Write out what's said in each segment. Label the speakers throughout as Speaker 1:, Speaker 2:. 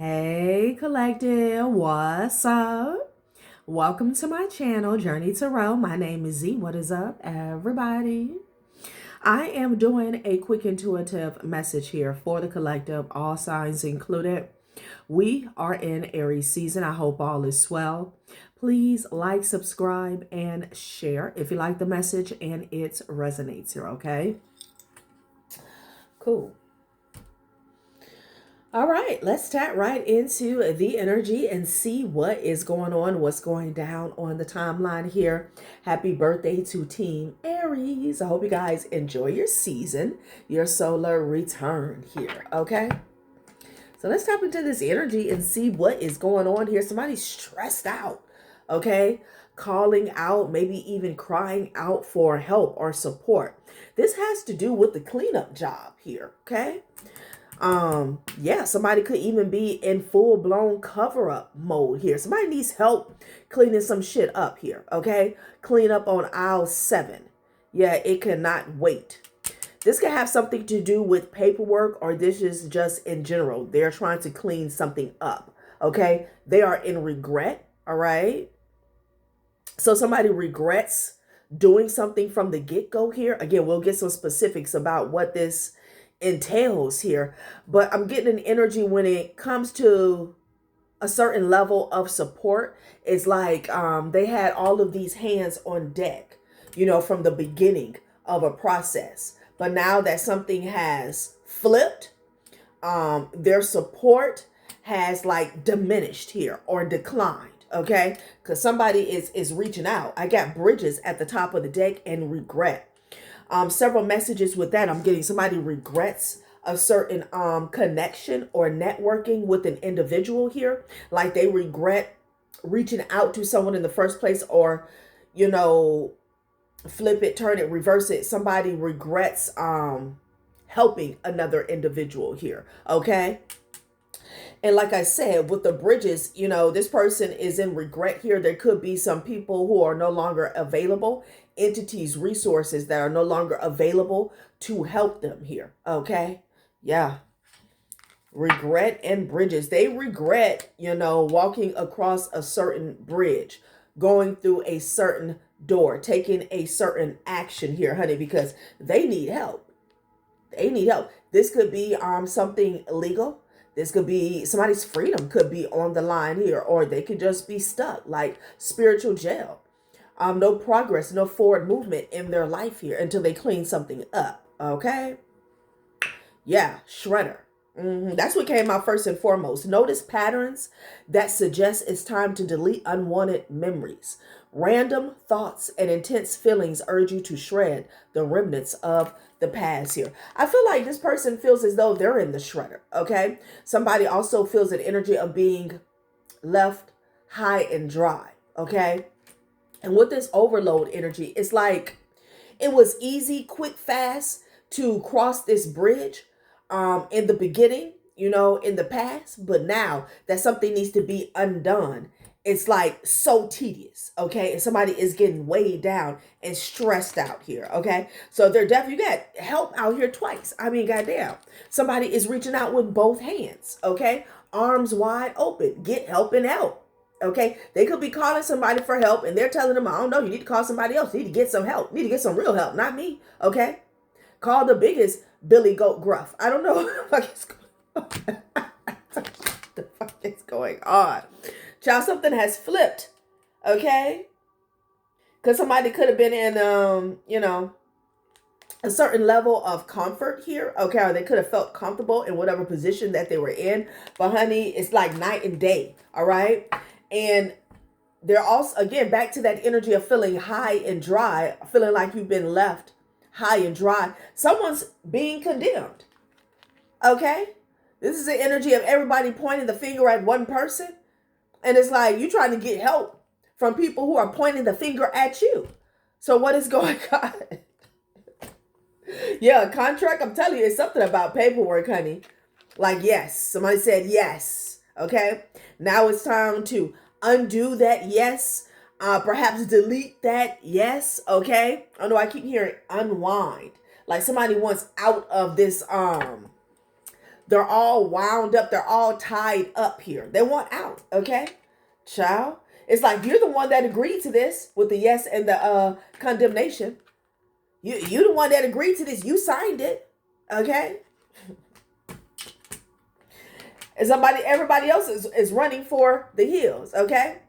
Speaker 1: Hey collective, what's up? Welcome to my channel, Journey to Row. My name is Z. What is up, everybody? I am doing a quick intuitive message here for the collective, all signs included. We are in Aries season. I hope all is well. Please like, subscribe, and share if you like the message and it resonates here, okay? Cool. All right, let's tap right into the energy and see what is going on, what's going down on the timeline here. Happy birthday to Team Aries. I hope you guys enjoy your season, your solar return here, okay? So let's tap into this energy and see what is going on here. Somebody's stressed out, okay? Calling out, maybe even crying out for help or support. This has to do with the cleanup job here, okay? Yeah, somebody could even be in full-blown cover-up mode here. Somebody needs help cleaning some shit up here, okay? Clean up on aisle 7. Yeah, it cannot wait. This could have something to do with paperwork, or this is just in general. They're trying to clean something up, okay? They are in regret, all right? So somebody regrets doing something from the get-go here. Again, we'll get some specifics about what this entails here, but I'm getting an energy when it comes to a certain level of support. It's like they had all of these hands on deck, you know, from the beginning of a process, but now that something has flipped, their support has like diminished here or declined, okay? Because somebody is reaching out. I got bridges at the top of the deck and regret. Several messages with that. I'm getting somebody regrets a certain connection or networking with an individual here. Like they regret reaching out to someone in the first place, or, you know, flip it, turn it, reverse it. Somebody regrets helping another individual here, okay? And like I said, with the bridges, you know, this person is in regret here. There could be some people who are no longer available, entities, resources that are no longer available to help them here. Okay. Yeah. Regret and bridges. They regret, you know, walking across a certain bridge, going through a certain door, taking a certain action here, honey, because they need help. They need help. This could be something legal. This could be somebody's freedom could be on the line here, or they could just be stuck like spiritual jail. No progress, no forward movement in their life here until they clean something up. Okay. Yeah. Shredder. That's what came out first and foremost. Notice patterns that suggest it's time to delete unwanted memories. Random thoughts and intense feelings urge you to shred the remnants of the past here. I feel like this person feels as though they're in the shredder, okay? Somebody also feels an energy of being left high and dry, okay? And with this overload energy, it's like it was easy, quick, fast to cross this bridge in the beginning, you know, in the past, but now that something needs to be undone, it's like so tedious, okay? And somebody is getting weighed down and stressed out here, okay? So they're definitely, you got help out here twice. I mean, goddamn. Somebody is reaching out with both hands, okay? Arms wide open. Get help and help, okay? They could be calling somebody for help and they're telling them, I don't know, you need to call somebody else. You need to get some help. You need to get some real help, not me, okay? Call the biggest Billy Goat Gruff. I don't know what the fuck is going on. Child, something has flipped, okay? Because somebody could have been in, you know, a certain level of comfort here, okay? Or they could have felt comfortable in whatever position that they were in. But honey, it's like night and day, all right? And they're also, again, back to that energy of feeling high and dry, feeling like you've been left high and dry. Someone's being condemned, okay? This is the energy of everybody pointing the finger at one person. And it's like you trying to get help from people who are pointing the finger at you. So what is going on? Yeah, contract. I'm telling you, it's something about paperwork, honey. Like, yes. Somebody said yes. Okay. Now it's time to undo that yes. Perhaps delete that yes. Okay. I know I keep hearing unwind. Like somebody wants out of this They're all wound up. They're all tied up here. They want out. Okay, child. It's like you're the one that agreed to this with the yes and the condemnation. You the one that agreed to this. You signed it. Okay. And everybody else is running for the hills. Okay.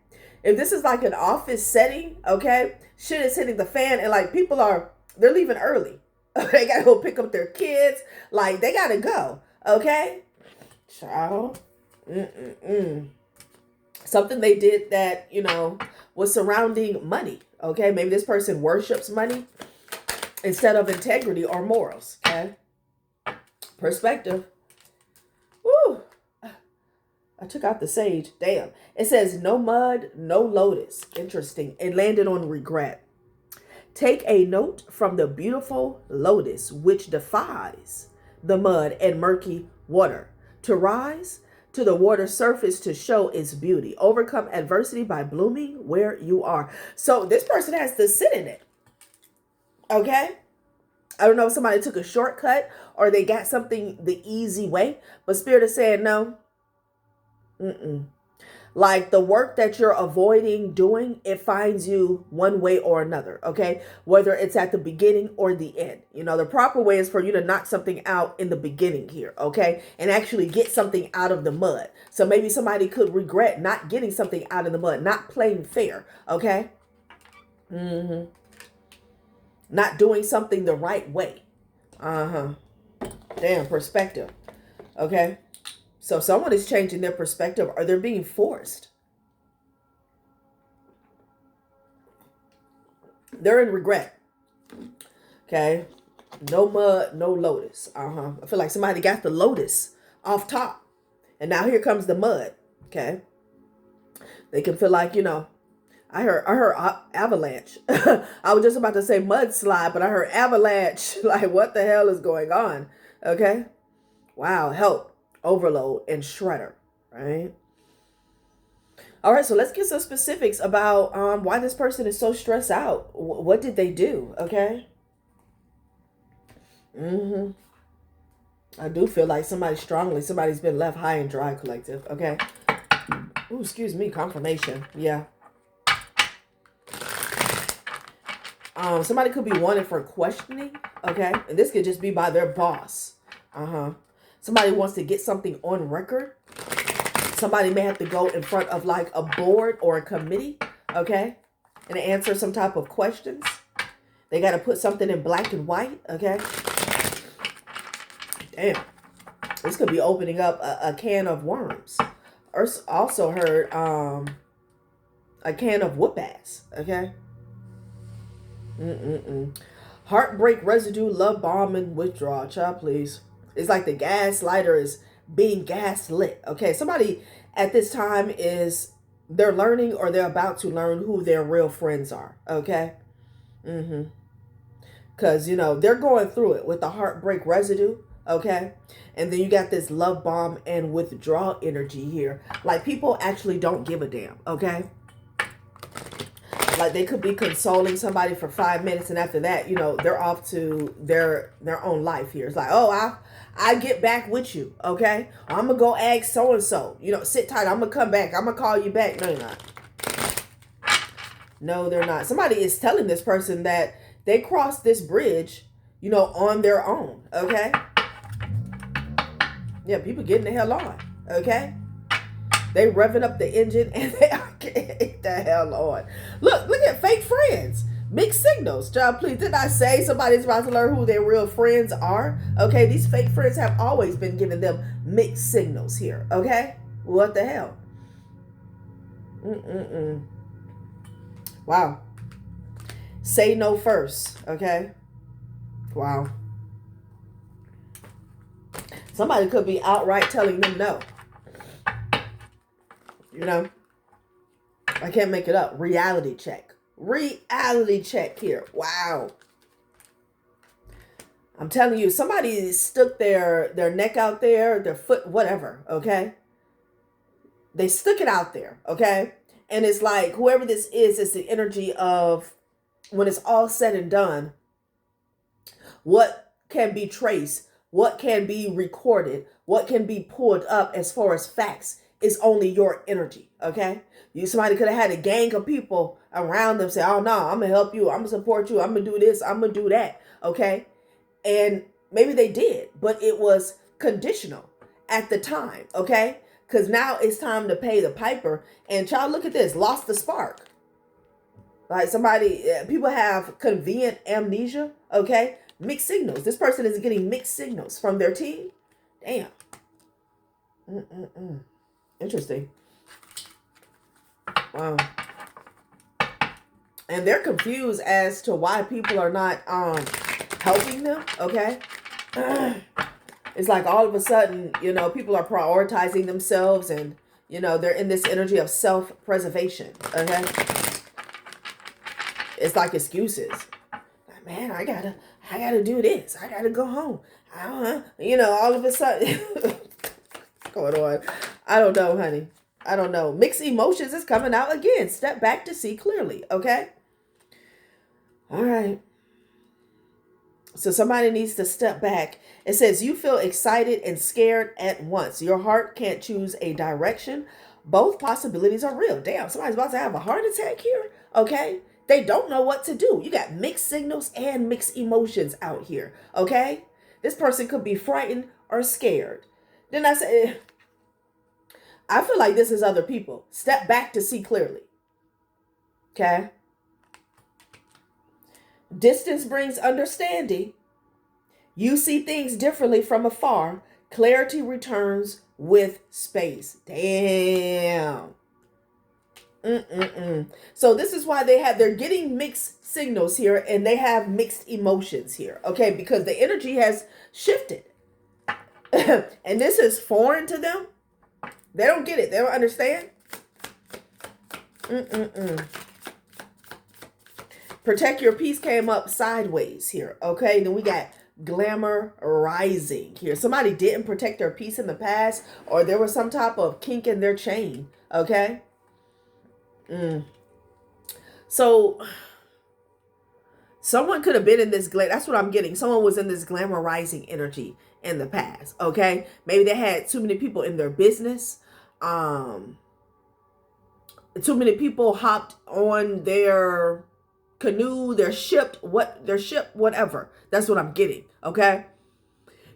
Speaker 1: If this is like an office setting, okay, shit is hitting the fan, and like they're leaving early. They gotta go pick up their kids. Like they gotta go. Okay. Child. Something they did that, was surrounding money. Okay. Maybe this person worships money instead of integrity or morals. Okay. Perspective. Woo. I took out the sage. Damn. It says no mud, no lotus. Interesting. It landed on regret. Take a note from the beautiful lotus, which defies the mud and murky water to rise to the water surface to show its beauty. Overcome adversity by blooming where you are. So this person has to sit in it. Okay. I don't know if somebody took a shortcut or they got something the easy way, but Spirit is saying no. Like the work that you're avoiding doing, it finds you one way or another. Okay. Whether it's at the beginning or the end, the proper way is for you to knock something out in the beginning here. Okay. And actually get something out of the mud. So maybe somebody could regret not getting something out of the mud, not playing fair. Okay. Not doing something the right way. Damn, perspective. Okay. So someone is changing their perspective or they're being forced. They're in regret. Okay. No mud, no lotus. I feel like somebody got the lotus off top. And now here comes the mud. Okay. They can feel like, I heard avalanche. I was just about to say mudslide, but I heard avalanche. Like, what the hell is going on? Okay. Wow. Help. Overload and shredder. Right. All right. So let's get some specifics about why this person is so stressed out. What did they do? Okay. I do feel like somebody's been left high and dry, collective. Okay. Ooh, excuse me. Confirmation. Yeah. Somebody could be wanted for questioning. Okay. And this could just be by their boss. Somebody wants to get something on record. Somebody may have to go in front of like a board or a committee. Okay. And answer some type of questions. They got to put something in black and white. Okay. Damn. This could be opening up a can of worms. Also heard a can of whoop ass. Okay. Heartbreak residue, love bomb, and withdrawal. Child, please. It's like the gaslighter is being gaslit. Okay. Somebody at this time they're learning or they're about to learn who their real friends are. Okay. Because, they're going through it with the heartbreak residue. Okay. And then you got this love bomb and withdrawal energy here. Like people actually don't give a damn. Okay. Like they could be consoling somebody for 5 minutes and after that, they're off to their own life here. It's like, oh, I get back with you. Okay. I'm going to go ask so-and-so, sit tight. I'm going to come back. I'm going to call you back. No, you're not. No, they're not. Somebody is telling this person that they crossed this bridge, on their own. Okay. Yeah, people getting the hell on. Okay. They revving up the engine and they are getting the hell on. Look at fake friends. Mixed signals. Child, please, did I say somebody's about to learn who their real friends are? Okay, these fake friends have always been giving them mixed signals here. Okay? What the hell? Wow. Say no first. Okay? Wow. Somebody could be outright telling them no. I can't make it up. Reality check. Reality check here. Wow. I'm telling you, somebody stuck their neck out there, their foot, whatever, okay? They stuck it out there, okay? And it's like, whoever this is, it's the energy of, when it's all said and done, what can be traced what can be recorded, what can be pulled up as far as facts is only your energy, okay? Somebody could have had a gang of people around them say, oh no, I'm gonna help you, I'm gonna support you, I'm gonna do this, I'm gonna do that, okay? And maybe they did, but it was conditional at the time, okay? Because now it's time to pay the piper. And child, look at this, lost the spark. Like people have convenient amnesia, okay? Mixed signals. This person is getting mixed signals from their team. Damn. Interesting. Wow. And they're confused as to why people are not helping them, okay? It's like all of a sudden, people are prioritizing themselves and, they're in this energy of self-preservation, okay? It's like excuses. Man, I gotta do this. I gotta go home. All of a sudden, what's going on? I don't know, honey. I don't know. Mixed emotions is coming out again. Step back to see clearly, okay? All right. So somebody needs to step back. It says you feel excited and scared at once. Your heart can't choose a direction. Both possibilities are real. Damn, somebody's about to have a heart attack here. Okay. They don't know what to do. You got mixed signals and mixed emotions out here. Okay. This person could be frightened or scared. Then I say, I feel like this is other people. Step back to see clearly. Okay. Distance brings understanding. You see things differently from afar. Clarity returns with space. Damn. So this is why they're getting mixed signals here and they have mixed emotions here. Okay, because the energy has shifted. And this is foreign to them. They don't get it. They don't understand. Protect your peace came up sideways here. Okay, then we got glamour rising here. Somebody didn't protect their peace in the past, or there was some type of kink in their chain. Okay. So someone could have been in this that's what I'm getting. Someone was in this glamour rising energy in the past. Okay. Maybe they had too many people in their business. Too many people hopped on their canoe, their ship, whatever. That's what I'm getting. Okay.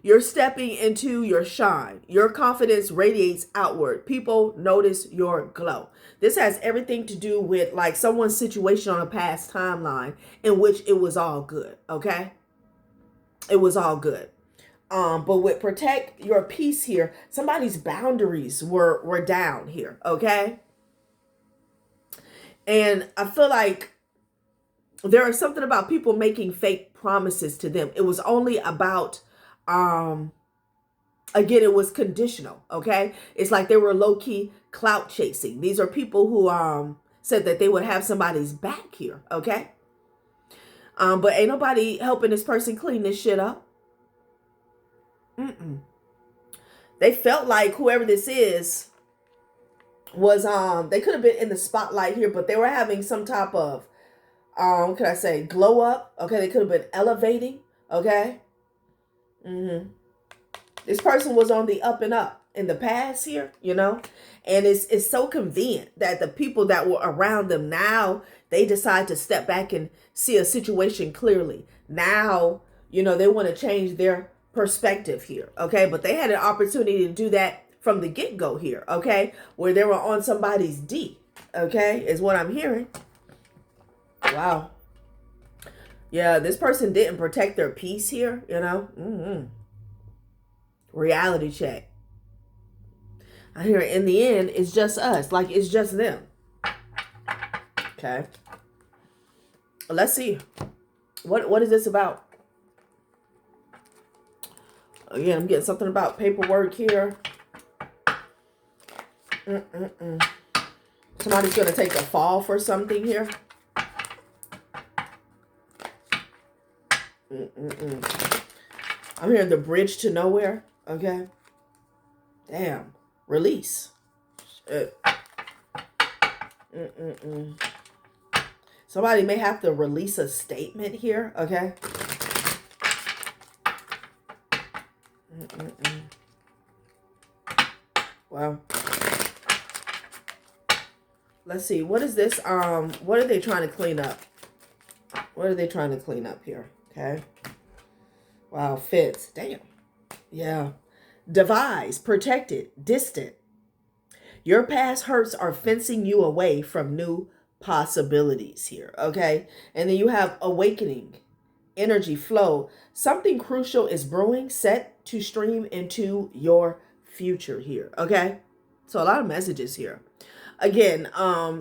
Speaker 1: You're stepping into your shine. Your confidence radiates outward. People notice your glow. This has everything to do with like someone's situation on a past timeline in which it was all good. Okay. It was all good. But with protect your peace here, somebody's boundaries were down here. Okay. And I feel like there is something about people making fake promises to them. It was only about, again, it was conditional. Okay. It's like they were low key clout chasing. These are people who, said that they would have somebody's back here. Okay. But ain't nobody helping this person clean this shit up. They felt like whoever this is was, they could have been in the spotlight here, but they were having some type of, what can I say, glow up. Okay. They could have been elevating. Okay. This person was on the up and up in the past here, and it's so convenient that the people that were around them now, they decide to step back and see a situation clearly. Now, they want to change their perspective here. Okay. But they had an opportunity to do that from the get-go here. Okay. Where they were on somebody's D. Okay. Is what I'm hearing. Wow. Yeah. This person didn't protect their peace here, Reality check. I hear in the end, it's just us. Like it's just them. Okay. Let's see. What is this about? Again, I'm getting something about paperwork here. Somebody's going to take a fall for something here. I'm hearing the bridge to nowhere. Okay. Damn. Release. Shit. Somebody may have to release a statement here. Okay. Well, let's see. What is this? What are they trying to clean up? What are they trying to clean up here? Okay. Wow, fits. Damn. Yeah. Devise, protected, distant. Your past hurts are fencing you away from new possibilities here. Okay. And then you have awakening, energy flow. Something crucial is brewing, set to stream into your future here. Okay. So a lot of messages here. Again,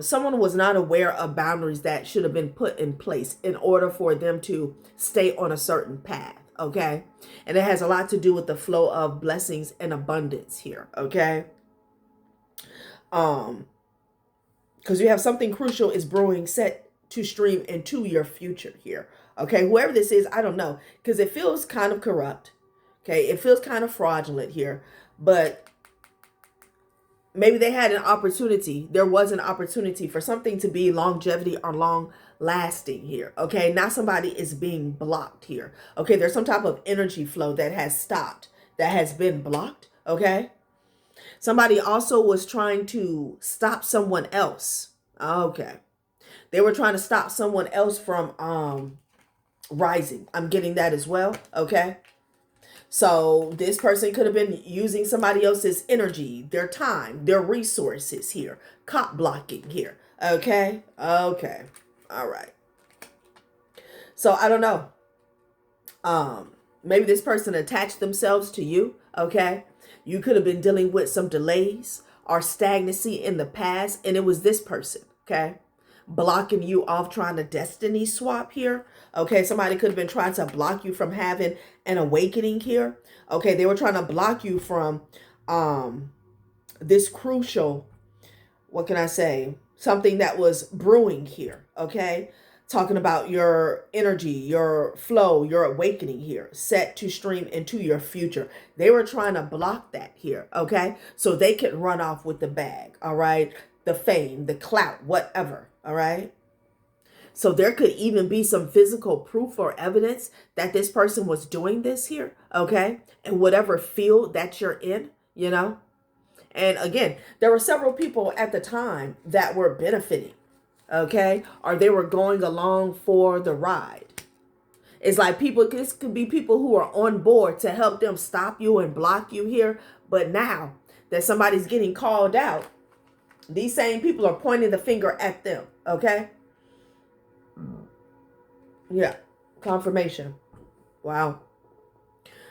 Speaker 1: someone was not aware of boundaries that should have been put in place in order for them to stay on a certain path. Okay. And it has a lot to do with the flow of blessings and abundance here. Okay. Because you have something crucial is brewing, set to stream into your future here. Okay. Whoever this is, I don't know, because it feels kind of corrupt. Okay. It feels kind of fraudulent here, but maybe they had an opportunity. There was an opportunity for something to be longevity or long lasting here. Okay. Now somebody is being blocked here. Okay. There's some type of energy flow that has stopped, that has been blocked. Okay. Somebody also was trying to stop someone else. Okay. They were trying to stop someone else from rising. I'm getting that as well. Okay. So this person could have been using somebody else's energy, their time, their resources here. Cop blocking here. Okay. Okay. All right. So I don't know. Maybe this person attached themselves to you. Okay. You could have been dealing with some delays or stagnancy in the past, and it was this person. Okay. Blocking you off, trying to destiny swap here. Okay, somebody could have been trying to block you from having an awakening here. Okay, they were trying to block you from this crucial, what can I say, something that was brewing here. Okay, talking about your energy, your flow, your awakening here, set to stream into your future. They were trying to block that here. Okay, so they could run off with the bag. All right, the fame, the clout, whatever. All right. So there could even be some physical proof or evidence that this person was doing this here. Okay. And whatever field that you're in, you know. And again, there were several people at the time that were benefiting. Okay. Or they were going along for the ride. It's like people, this could be people who are on board to help them stop you and block you here. But now that somebody's getting called out, these same people are pointing the finger at them. Okay. Yeah. Confirmation. Wow.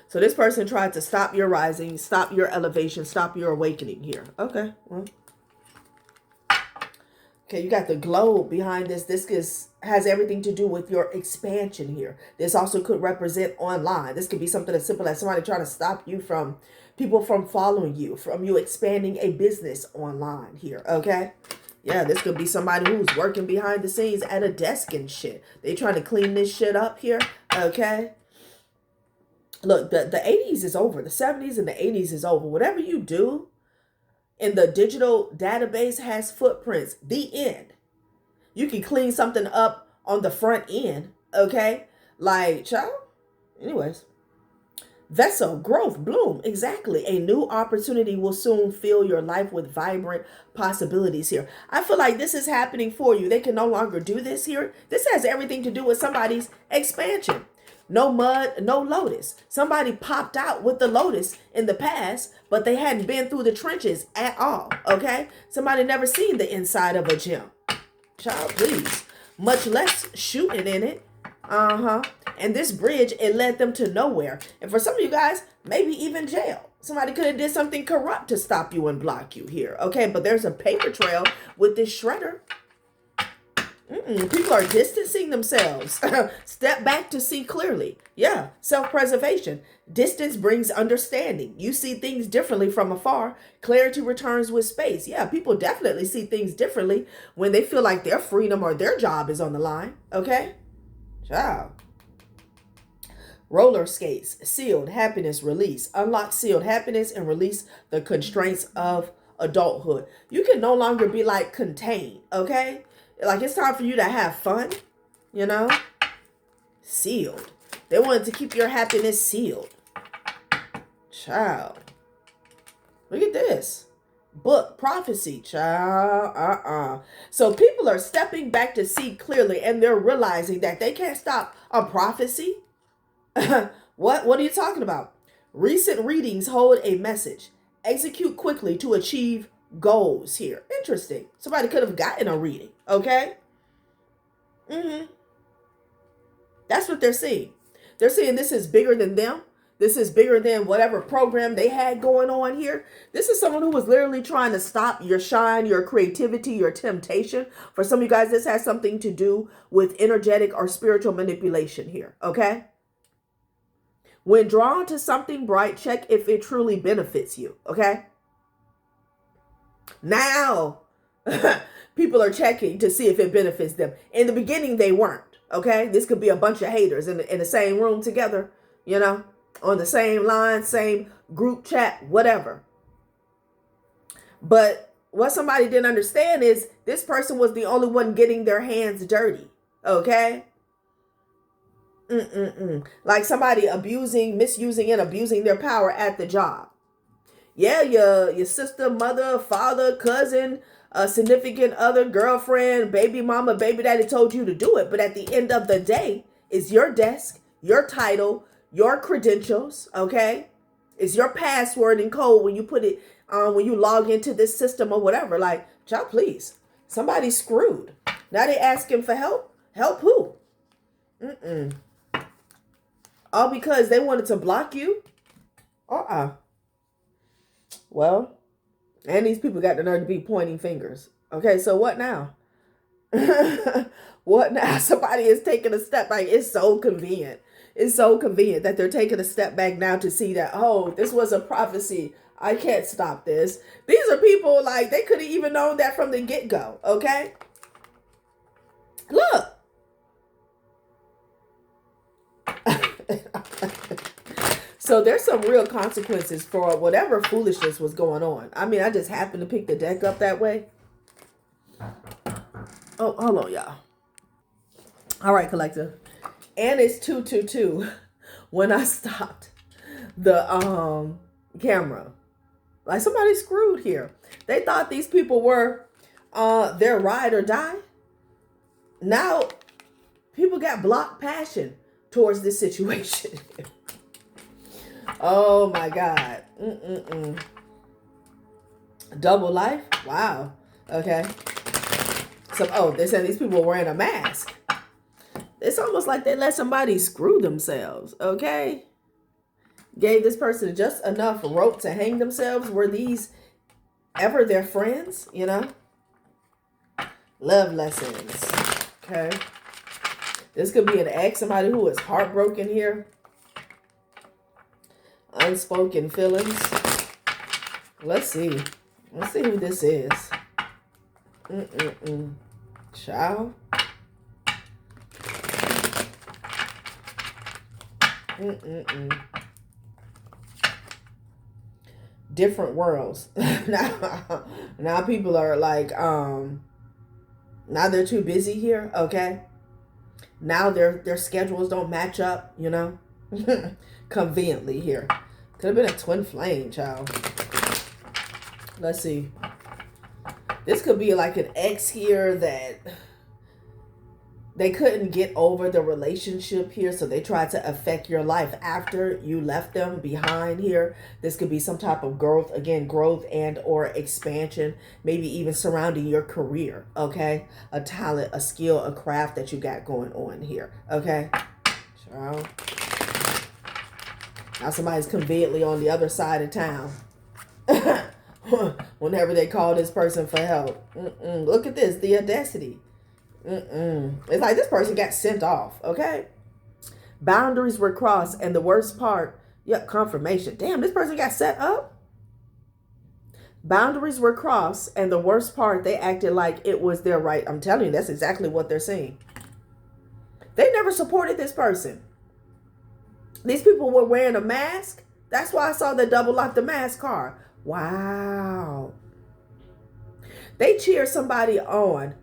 Speaker 1: So this person tried to stop your rising, stop your elevation, stop your awakening here. Okay. Well. Okay, you got the globe behind this. This has everything to do with your expansion here. This also could represent online. This could be something as simple as somebody trying to stop you from people from following you, from you expanding a business online here. Okay. Yeah, this could be somebody who's working behind the scenes at a desk and shit. They trying to clean this shit up here. Okay. Look, the 80s is over. The 70s and the 80s is over. Whatever you do in the digital database has footprints. The end. You can clean something up on the front end. Okay. Like, child. Anyways. Vessel, growth, bloom. Exactly. A new opportunity will soon fill your life with vibrant possibilities here. I feel like this is happening for you. They can no longer do this here. This has everything to do with somebody's expansion. No mud, no lotus. Somebody popped out with the lotus in the past, but they hadn't been through the trenches at all. Okay. Somebody never seen the inside of a gym. Child, please. Much less shooting in it. And this bridge, it led them to nowhere. And for some of you guys, maybe even jail. Somebody could have did something corrupt to stop you and block you here. Okay, but there's a paper trail with this shredder. People are distancing themselves. Step back to see clearly. Yeah, self-preservation. Distance brings understanding. You see things differently from afar. Clarity returns with space. Yeah, people definitely see things differently when they feel like their freedom or their job is on the line. Okay? Ciao. Roller skates, sealed, happiness, release. Unlock sealed happiness and release the constraints of adulthood. You can no longer be like contained, okay? Like it's time for you to have fun, you know? Sealed. They wanted to keep your happiness sealed. Child. Look at this. Book, prophecy, child. So people are stepping back to see clearly, and they're realizing that they can't stop a prophecy. What are you talking about? Recent readings hold a message. Execute quickly to achieve goals here. Interesting. Somebody could have gotten a reading, okay? That's what they're seeing. They're saying this is bigger than them. This is bigger than whatever program they had going on here. This is someone who was literally trying to stop your shine, your creativity, your temptation. For some of you guys, this has something to do with energetic or spiritual manipulation here, okay? When drawn to something bright, check if it truly benefits you, okay? Now, people are checking to see if it benefits them. In the beginning, they weren't, okay? This could be a bunch of haters in the same room together, you know, on the same line, same group chat, whatever. But what somebody didn't understand is this person was the only one getting their hands dirty, okay? Like somebody misusing and abusing their power at the job. Yeah, your sister, mother, father, cousin, a significant other, girlfriend, baby mama, baby daddy told you to do it. But at the end of the day, it's your desk, your title, your credentials, okay? It's your password and code when you put it when you log into this system or whatever. Like, child, please. Somebody's screwed. Now they asking for help. Help who? All because they wanted to block you? Well, and these people got the nerve to be pointing fingers. Okay, so what now? What now? Somebody is taking a step back. It's so convenient. It's so convenient that they're taking a step back now to see that, oh, this was a prophecy. I can't stop this. These are people like they could have even known that from the get-go. Okay? Look. So there's some real consequences for whatever foolishness was going on. I mean, I just happened to pick the deck up that way. Oh, hold on, y'all. All right, collective. And it's 222 when I stopped the camera. Like somebody screwed here. They thought these people were their ride or die. Now people got blocked passion towards this situation. Oh my God. Double life? Wow. Okay. So, they said these people were wearing a mask. It's almost like they let somebody screw themselves. Okay. Gave this person just enough rope to hang themselves. Were these ever their friends? You know? Love lessons. Okay. This could be an ex, somebody who is heartbroken here. Unspoken feelings. Let's see. Let's see who this is. Child. Different worlds. now people are like, now they're too busy here. Okay. Now their schedules don't match up, you know, conveniently here. Could have been a twin flame, child. Let's see. This could be like an ex here that they couldn't get over the relationship here, so they tried to affect your life after you left them behind here. This could be some type of growth, again, growth and or expansion, maybe even surrounding your career, okay? A talent, a skill, a craft that you got going on here, okay? Child. Now somebody's conveniently on the other side of town. Whenever they call this person for help. Look at this, the audacity. It's like this person got sent off, okay? Boundaries were crossed, and the worst part, confirmation. Damn, this person got set up? Boundaries were crossed, and the worst part, they acted like it was their right. I'm telling you, that's exactly what they're saying. They never supported this person. These people were wearing a mask. That's why I saw the double lock the mask card. Wow. They cheered somebody on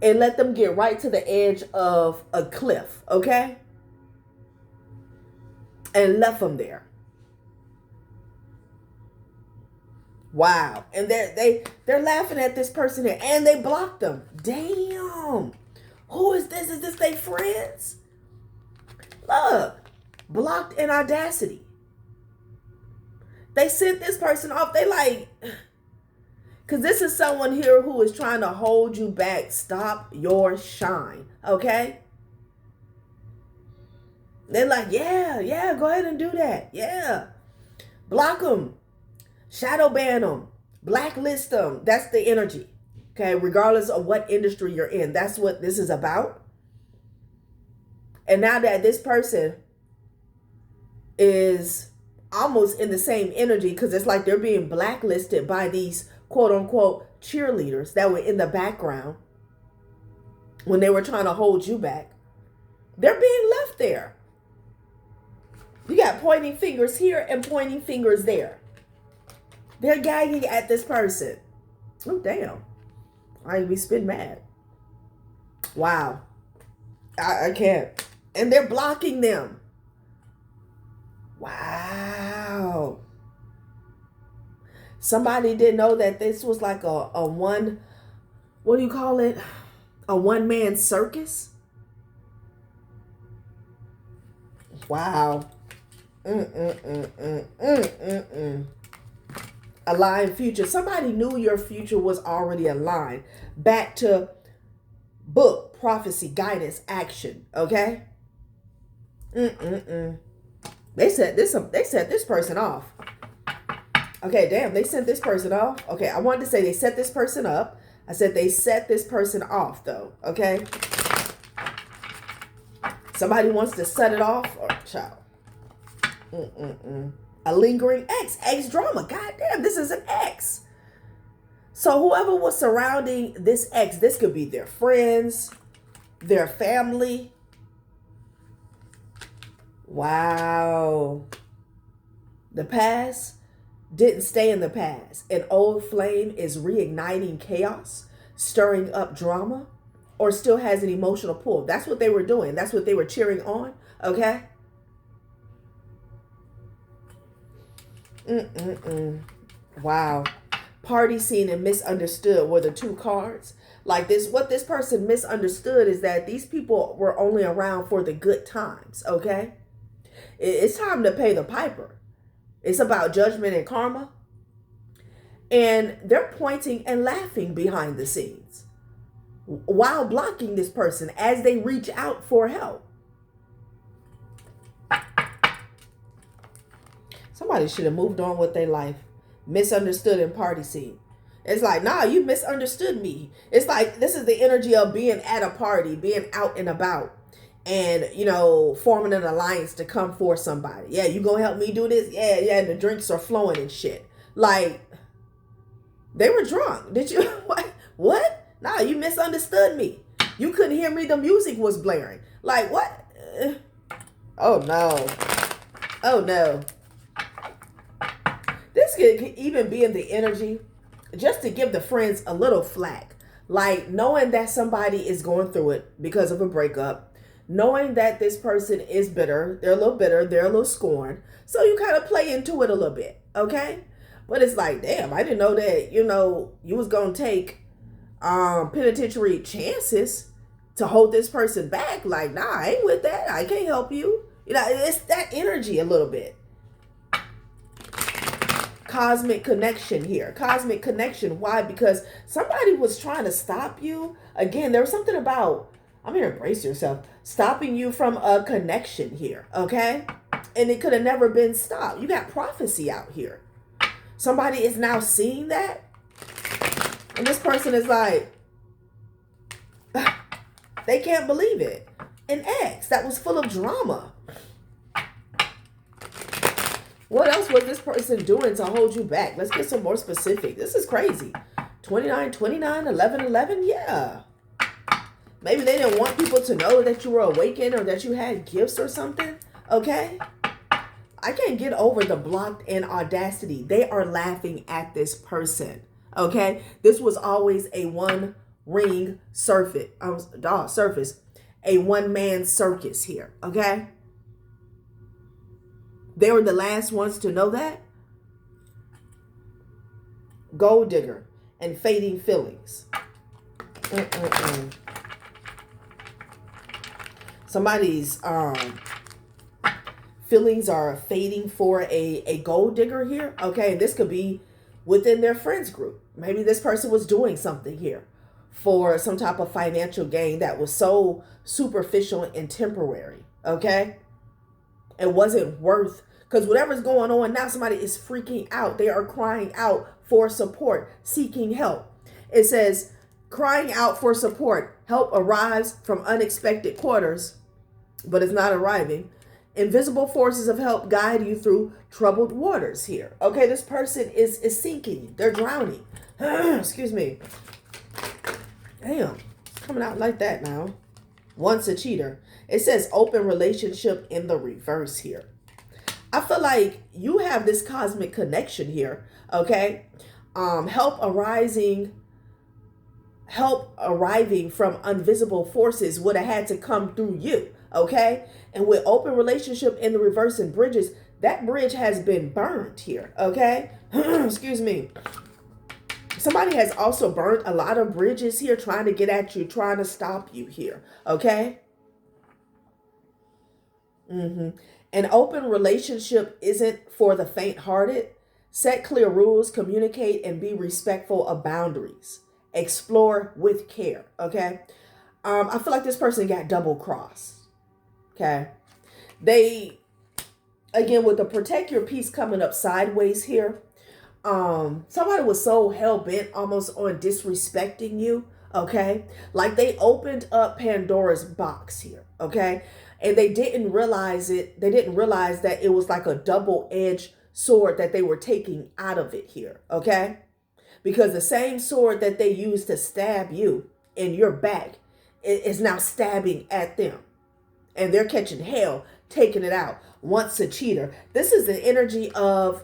Speaker 1: and let them get right to the edge of a cliff, okay? And left them there. Wow. And they're laughing at this person here, and they blocked them. Damn. Who is this? Is this they friends? Look, blocked in Audacity. They sent this person off. They like, because this is someone here who is trying to hold you back. Stop your shine. Okay? They're like, yeah, go ahead and do that. Yeah. Block them. Shadow ban them. Blacklist them. That's the energy. Okay? Regardless of what industry you're in. That's what this is about. And now that this person is almost in the same energy, because it's like they're being blacklisted by these quote unquote cheerleaders that were in the background when they were trying to hold you back. They're being left there. You got pointing fingers here and pointing fingers there. They're gagging at this person. Oh, damn. I'd be spin mad. Wow. I can't. And they're blocking them. Wow. Somebody didn't know that this was like a one, what do you call it? A one-man circus? Wow. Aligned future. Somebody knew your future was already aligned. Back to book, prophecy, guidance, action. Okay? They set this person off. Okay, damn, they sent this person off. Okay, I wanted to say they set this person up. I said they set this person off, though. Okay? Somebody wants to set it off. Or child. A lingering ex drama. God damn, this is an ex. So whoever was surrounding this ex, this could be their friends, their family. Wow. The past didn't stay in the past. An old flame is reigniting chaos, stirring up drama, or still has an emotional pull. That's what they were doing. That's what they were cheering on. Okay? Wow. Party scene and misunderstood were the two cards. Like this, what this person misunderstood is that these people were only around for the good times. Okay? It's time to pay the piper. It's about judgment and karma. And they're pointing and laughing behind the scenes while blocking this person as they reach out for help. Somebody should have moved on with their life. Misunderstood in party scene. It's like, nah, you misunderstood me. It's like, this is the energy of being at a party, being out and about. And, you know, forming an alliance to come for somebody. Yeah, you gonna help me do this? Yeah, and the drinks are flowing and shit. Like, they were drunk. Did you? What? Nah, you misunderstood me. You couldn't hear me. The music was blaring. Like, what? Oh, no. Oh, no. This could even be in the energy just to give the friends a little flack. Like, knowing that somebody is going through it because of a breakup. Knowing that this person is bitter, they're a little bitter, they're a little scorned. So you kind of play into it a little bit, okay? But it's like, damn, I didn't know that, you know, you was going to take penitentiary chances to hold this person back. Like, nah, I ain't with that. I can't help you. You know, it's that energy a little bit. Cosmic connection here. Cosmic connection. Why? Because somebody was trying to stop you. Again, there was something about, I'm here to brace yourself, stopping you from a connection here, okay? And it could have never been stopped. You got prophecy out here. Somebody is now seeing that. And this person is like, they can't believe it. An ex that was full of drama. What else was this person doing to hold you back? Let's get some more specific. This is crazy. 29, 29, 11, 11. Yeah. Maybe they didn't want people to know that you were awakened or that you had gifts or something. Okay? I can't get over the blocked in Audacity. They are laughing at this person. Okay? This was always a one ring surface. A one-man circus here. Okay? They were the last ones to know that. gold digger, and fading feelings. Mm-mm-mm. Somebody's feelings are fading for a gold digger here. Okay, and this could be within their friends group. Maybe this person was doing something here for some type of financial gain that was so superficial and temporary. Okay, it wasn't worth, because whatever's going on now, somebody is freaking out. They are crying out for support, seeking help. It says, crying out for support. Help arrives from unexpected quarters, but it's not arriving. Invisible forces of help guide you through troubled waters here. Okay, this person is sinking. They're drowning. Excuse me. Damn, it's coming out like that now. Once a cheater. It says open relationship in the reverse here. I feel like you have this cosmic connection here. Okay, help arriving from invisible forces would have had to come through you. Okay, and with open relationship in the reverse and bridges, that bridge has been burned here. Okay, excuse me. Somebody has also burned a lot of bridges here, trying to get at you, trying to stop you here. Okay. An open relationship isn't for the faint-hearted. Set clear rules, communicate, and be respectful of boundaries. Explore with care. Okay. I feel like this person got double crossed. Okay. They, again, with the protect your peace coming up sideways here, somebody was so hell-bent almost on disrespecting you. Okay, like they opened up Pandora's box here. Okay, and they didn't realize it. They didn't realize that it was like a double-edged sword that they were taking out of it here. Okay, because the same sword that they used to stab you in your back is now stabbing at them, and they're catching hell, taking it out. Once a cheater. This is the energy of,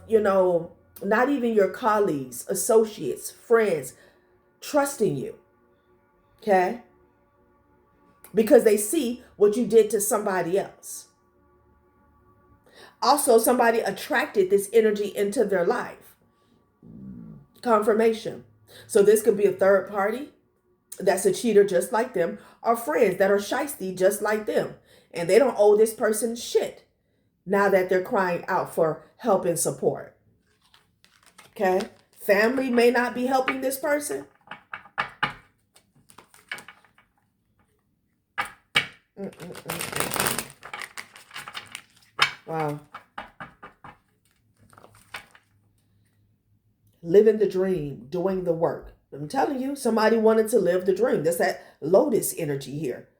Speaker 1: not even your colleagues, associates, friends trusting you. Okay? Because they see what you did to somebody else. Also, somebody attracted this energy into their life. Confirmation. So this could be a third party that's a cheater just like them, or friends that are shysty just like them. And they don't owe this person shit now that they're crying out for help and support. Okay? Family may not be helping this person. Wow. Living the dream, doing the work. I'm telling you, somebody wanted to live the dream. That's that lotus energy here.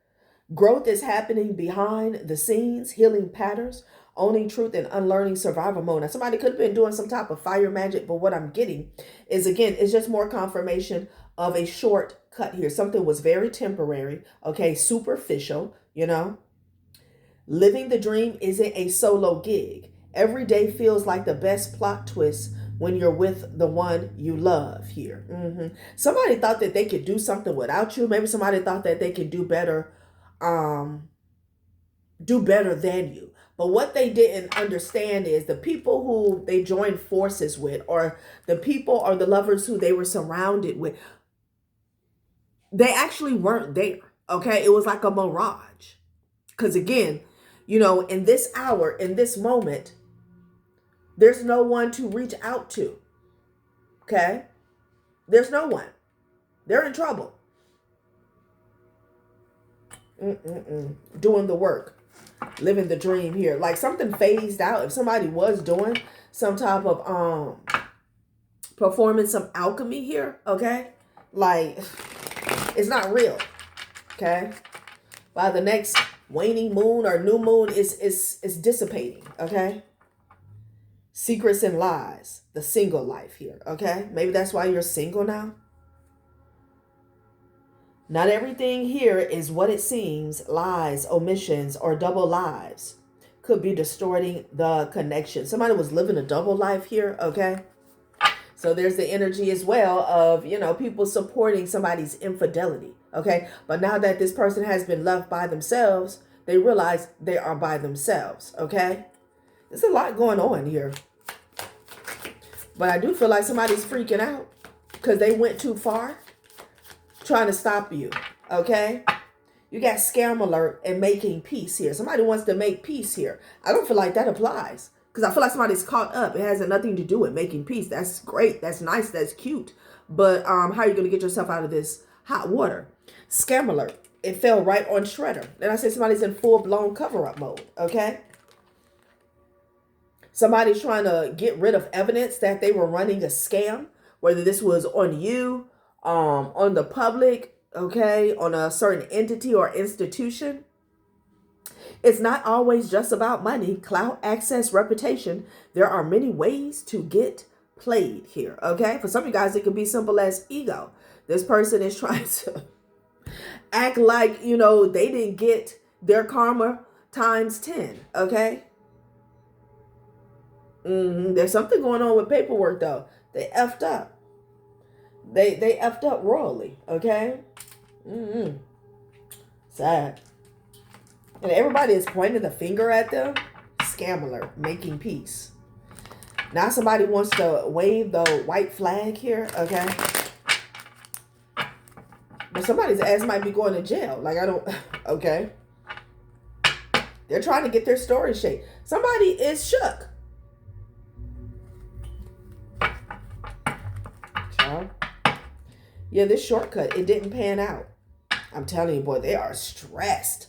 Speaker 1: Growth is happening behind the scenes, healing patterns, owning truth, and unlearning survival mode. Now, somebody could have been doing some type of fire magic, but what I'm getting is, again, it's just more confirmation of a shortcut here. Something was very temporary, okay, superficial, Living the dream isn't a solo gig. Every day feels like the best plot twist when you're with the one you love here. Somebody thought that they could do something without you. Maybe somebody thought that they could do better than you. But what they didn't understand is the people who they joined forces with, or the people or the lovers who they were surrounded with, they actually weren't there. Okay, it was like a mirage. Because again, in this hour, in this moment, there's no one to reach out to. Okay, there's no one. They're in trouble. Doing the work, living the dream here. Like something phased out. If somebody was doing some type of performing some alchemy here, okay, like it's not real. Okay, by the next waning moon or new moon is dissipating. Okay, secrets and lies, the single life here. Okay, maybe that's why you're single now. Not everything here is what it seems. Lies, omissions, or double lives could be distorting the connection. Somebody was living a double life here, okay? So there's the energy as well of, people supporting somebody's infidelity, okay? But now that this person has been left by themselves, they realize they are by themselves, okay? There's a lot going on here. But I do feel like somebody's freaking out. because they went too far trying to stop you, okay? You got scam alert and making peace here. Somebody wants to make peace here. I don't feel like that applies because I feel like somebody's caught up. It has nothing to do with making peace. That's great. That's nice. That's cute. But how are you going to get yourself out of this hot water? Scam alert. It fell right on shredder. Then I said somebody's in full-blown cover-up mode, okay? Somebody's trying to get rid of evidence that they were running a scam, whether this was on you, on the public, okay, on a certain entity or institution. It's not always just about money, clout, access, reputation. There are many ways to get played here, okay? For some of you guys, it could be simple as ego. This person is trying to act like, you know, they didn't get their karma times 10, okay? There's something going on with paperwork, though. They effed up. They effed up royally, okay? Sad. And everybody is pointing the finger at them. Scam alert, making peace. Now somebody wants to wave the white flag here, okay? But somebody's ass might be going to jail. Like, I don't, okay? They're trying to get their story straight. Somebody is shook. Yeah, this shortcut, it didn't pan out. I'm telling you, boy, they are stressed.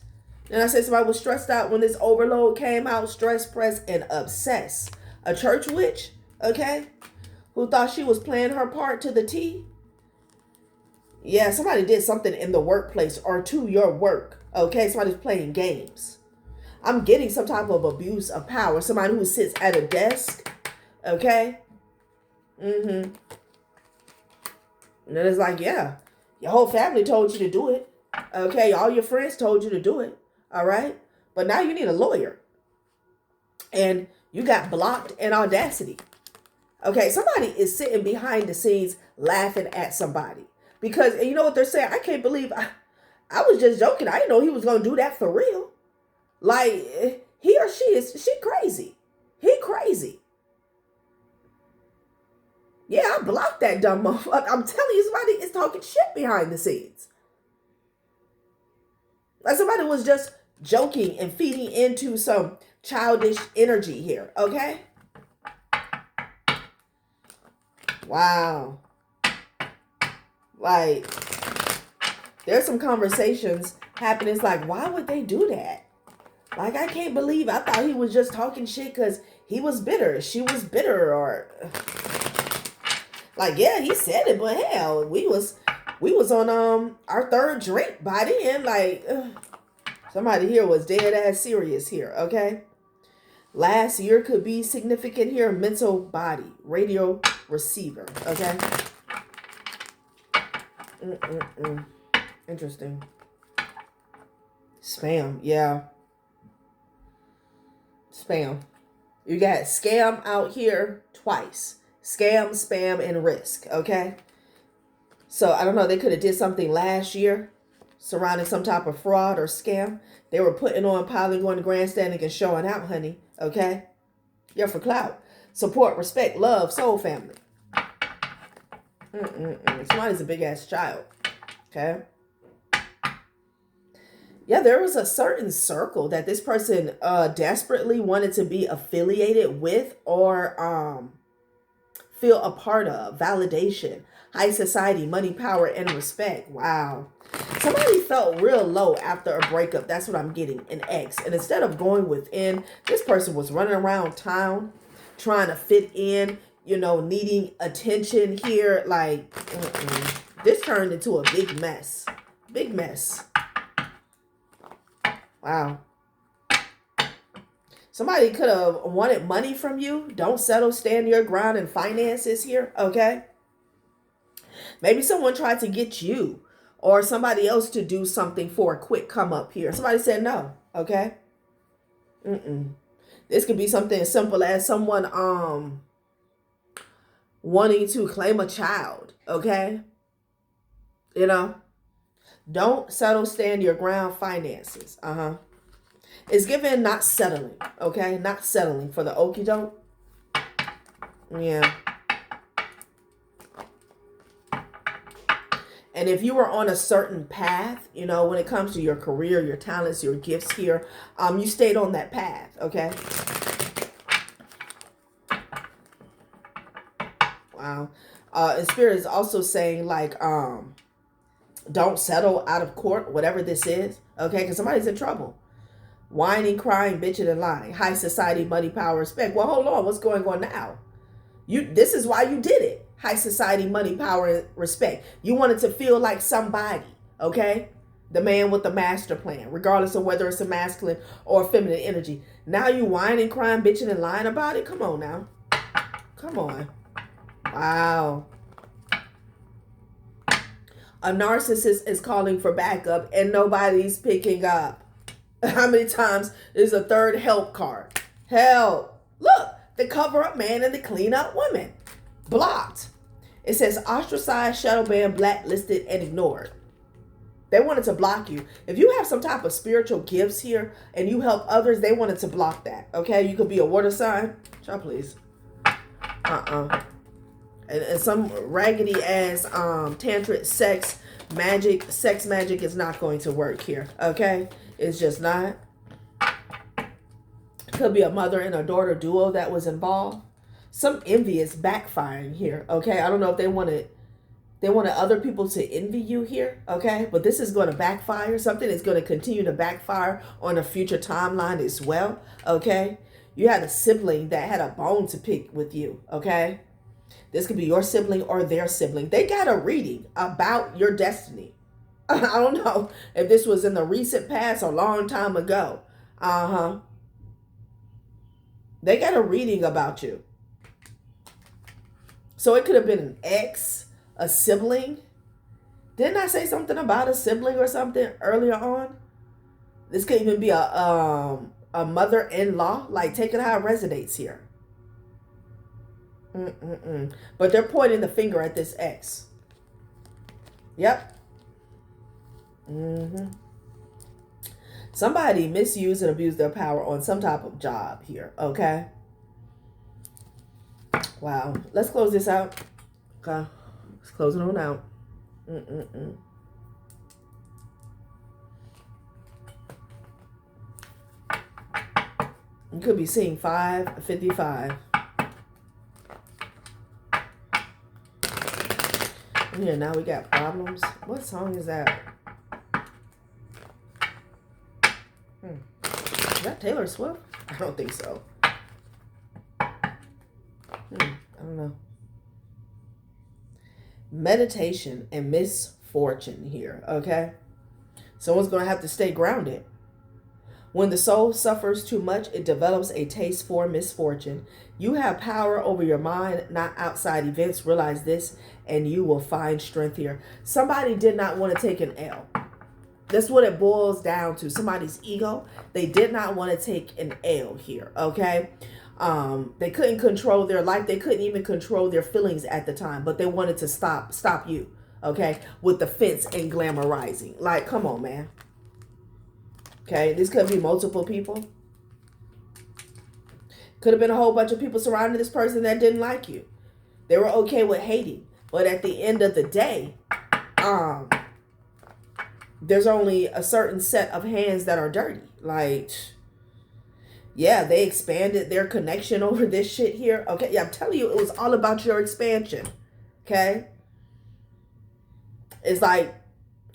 Speaker 1: And I said somebody was stressed out when this overload came out, stressed, pressed, and obsessed. A church witch, okay, who thought she was playing her part to the T. Yeah, somebody did something in the workplace or to your work, okay? Somebody's playing games. I'm getting some type of abuse of power. Somebody who sits at a desk, okay? And then it's like, yeah, your whole family told you to do it. Okay, all your friends told you to do it. All right? But now you need a lawyer. And you got blocked in Audacity. Okay, somebody is sitting behind the scenes laughing at somebody. Because, and you know what they're saying? I can't believe I was just joking. I didn't know he was going to do that for real. Like, he or she crazy. He crazy. Yeah, I blocked that dumb motherfucker. I'm telling you, somebody is talking shit behind the scenes. Like somebody was just joking and feeding into some childish energy here, okay? Wow. Like, there's some conversations happening. It's like, why would they do that? Like, I can't believe, I thought he was just talking shit because he was bitter. She was bitter, or... Like, yeah, he said it, but hell, we was on our third drink by then. Like, somebody here was dead ass serious here, okay? Last year could be significant here. Mental body, radio receiver, okay? Interesting. Spam, yeah. Spam. You got scam out here twice. Scam, spam, and risk, okay? So, I don't know, they could have did something last year surrounding some type of fraud or scam. They were putting on, piling on, grandstanding, and showing out, honey, okay? You're for clout. Support, respect, love, soul family. Somebody's a big-ass child, okay? Yeah, there was a certain circle that this person desperately wanted to be affiliated with or feel a part of. Validation, high society, money, power, and respect. Wow. Somebody felt real low after a breakup. That's what I'm getting, an ex. And instead of going within, this person was running around town trying to fit in, you know, needing attention here. Like, this turned into a big mess. Big mess. Wow. Somebody could have wanted money from you. Don't settle, stand your ground in finances here, okay? Maybe someone tried to get you or somebody else to do something for a quick come up here. Somebody said no, okay? This could be something as simple as someone wanting to claim a child, okay? You know? Don't settle, stand your ground finances. It's given not settling, okay? Not settling for the okie doke. Yeah. And if you were on a certain path, you know, when it comes to your career, your talents, your gifts here, you stayed on that path, okay? Wow. And Spirit is also saying, like, don't settle out of court, whatever this is, okay? Because somebody's in trouble. Whining, crying, bitching, and lying. High society, money, power, respect. Well, hold on. What's going on now? This is why you did it. High society, money, power, and respect. You wanted to feel like somebody, okay? The man with the master plan, regardless of whether it's a masculine or a feminine energy. Now you whining, crying, bitching, and lying about it? Come on now. Come on. Wow. A narcissist is calling for backup and nobody's picking up. How many times is a third help card? Help. Look, the cover up man and the clean up woman. Blocked. It says ostracized, shadow banned, blacklisted, and ignored. They wanted to block you. If you have some type of spiritual gifts here and you help others, they wanted to block that. Okay? You could be a water sign. Child, please. And some raggedy ass tantric sex magic is not going to work here. Okay? It's just not. Could be a mother and a daughter duo that was involved. Some envy is backfiring here. Okay? I don't know if they wanted other people to envy you here. Okay? But this is going to backfire. Something is going to continue to backfire on a future timeline as well. Okay? You had a sibling that had a bone to pick with you. Okay? This could be your sibling or their sibling. They got a reading about your destiny. I don't know if this was in the recent past or a long time ago. They got a reading about you. So it could have been an ex, a sibling. Didn't I say something about a sibling or something earlier on? This could even be a mother-in-law. Like, take it how it resonates here. But they're pointing the finger at this ex. Yep. Somebody misused and abused their power on some type of job here. Okay. Wow. Let's close this out. Okay. Let's close it on out. You could be seeing 555. Yeah, now we got problems. What song is that? Is that Taylor Swift? I don't think so. I don't know. Meditation and misfortune here, okay? Someone's going to have to stay grounded. When the soul suffers too much, it develops a taste for misfortune. You have power over your mind, not outside events. Realize this, and you will find strength here. Somebody did not want to take an L. That's what it boils down to. Somebody's ego. They did not want to take an L here, okay? They couldn't control their life. They couldn't even control their feelings at the time, but they wanted to stop you, okay, with the fence and glamorizing. Like, come on, man. Okay, this could be multiple people. Could have been a whole bunch of people surrounding this person that didn't like you. They were okay with hating. But at the end of the day, there's only a certain set of hands that are dirty. Like, yeah, they expanded their connection over this shit here. Okay, yeah, I'm telling you, it was all about your expansion. Okay? It's like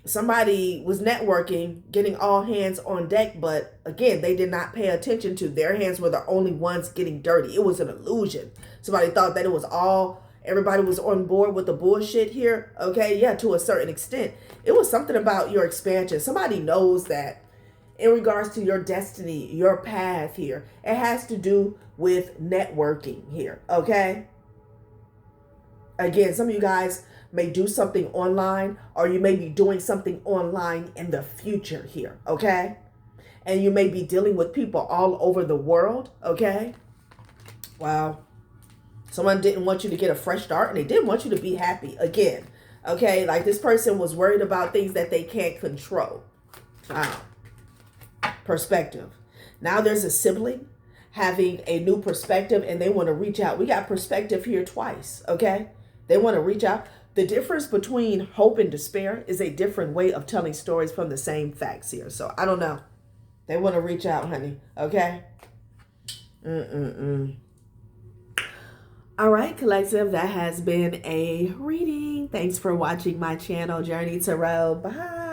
Speaker 1: somebody was networking, getting all hands on deck, but again, they did not pay attention to their hands were the only ones getting dirty. It was an illusion. Somebody thought that it was all, everybody was on board with the bullshit here. Okay, yeah, to a certain extent. It was something about your expansion. Somebody knows that in regards to your destiny, your path here, it has to do with networking here. Okay? Again, some of you guys may do something online, or you may be doing something online in the future here, okay? And you may be dealing with people all over the world, okay? Wow. Someone didn't want you to get a fresh start, and they didn't want you to be happy again, okay? Like, this person was worried about things that they can't control. Wow. Perspective. Now there's a sibling having a new perspective, and they want to reach out. We got perspective here twice, okay? They want to reach out. The difference between hope and despair is a different way of telling stories from the same facts here. So I don't know. They want to reach out, honey. Okay? All right, collective. That has been a reading. Thanks for watching my channel, Journey Tarot. Bye.